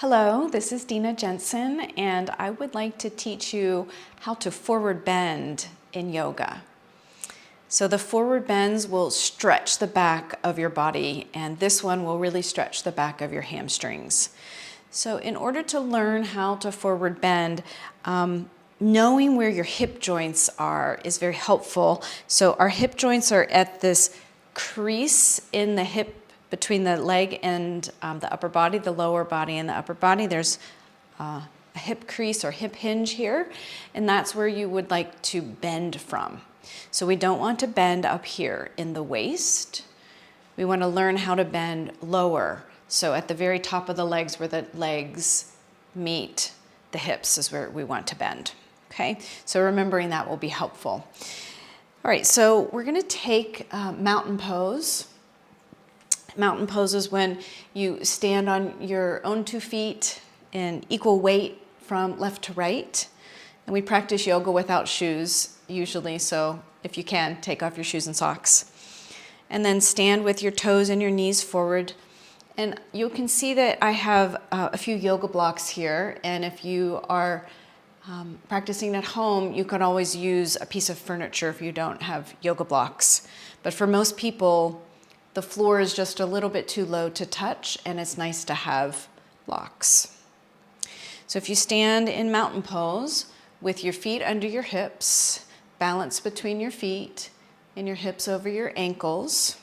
Hello, this is Dina Jensen, and I would like to teach you how to forward bend in yoga. So the forward bends will stretch the back of your body, and this one will really stretch the back of your hamstrings. So in order to learn how to forward bend, knowing where your hip joints are is very helpful. So our hip joints are at this crease in the hip between the leg and the upper body, the lower body and the upper body. There's a hip crease or hip hinge here, and that's where you would like to bend from. So we don't want to bend up here in the waist. We want to learn how to bend lower. So at the very top of the legs, where the legs meet the hips, is where we want to bend. Okay, so remembering that will be helpful. All right, so we're going to take mountain pose. Mountain pose is when you stand on your own 2 feet in equal weight from left to right. And we practice yoga without shoes usually, so if you can, take off your shoes and socks. And then stand with your toes and your knees forward. And you can see that I have a few yoga blocks here, and if you are practicing at home, you can always use a piece of furniture if you don't have yoga blocks. But for most people, the floor is just a little bit too low to touch, and it's nice to have blocks. So if you stand in mountain pose with your feet under your hips, balance between your feet and your hips over your ankles,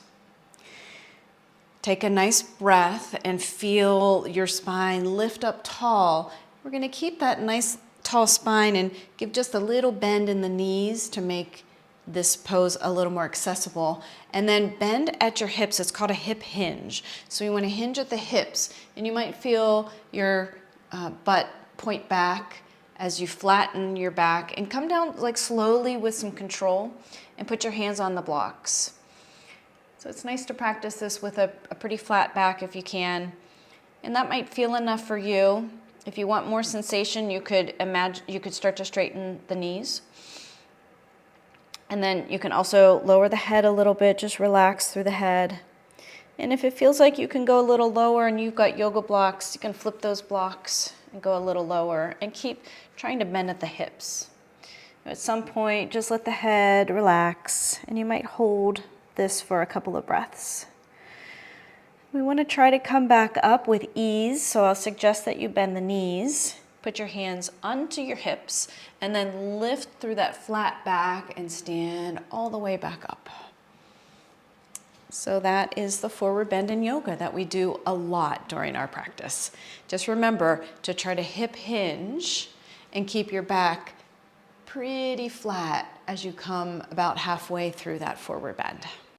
take a nice breath and feel your spine lift up tall. We're going to keep that nice tall spine and give just a little bend in the knees to make this pose a little more accessible. And then bend at your hips. It's called a hip hinge. So you want to hinge at the hips, and you might feel your butt point back as you flatten your back and come down like slowly with some control and put your hands on the blocks. So it's nice to practice this with a pretty flat back if you can. And that might feel enough for you. If you want more sensation, you could start to straighten the knees. And then you can also lower the head a little bit, just relax through the head. And if it feels like you can go a little lower and you've got yoga blocks, you can flip those blocks and go a little lower and keep trying to bend at the hips. At some point, just let the head relax, and you might hold this for a couple of breaths. We want to try to come back up with ease, so I'll suggest that you bend the knees. Put your hands onto your hips and then lift through that flat back and stand all the way back up. So that is the forward bend in yoga that we do a lot during our practice. Just remember to try to hip hinge and keep your back pretty flat as you come about halfway through that forward bend.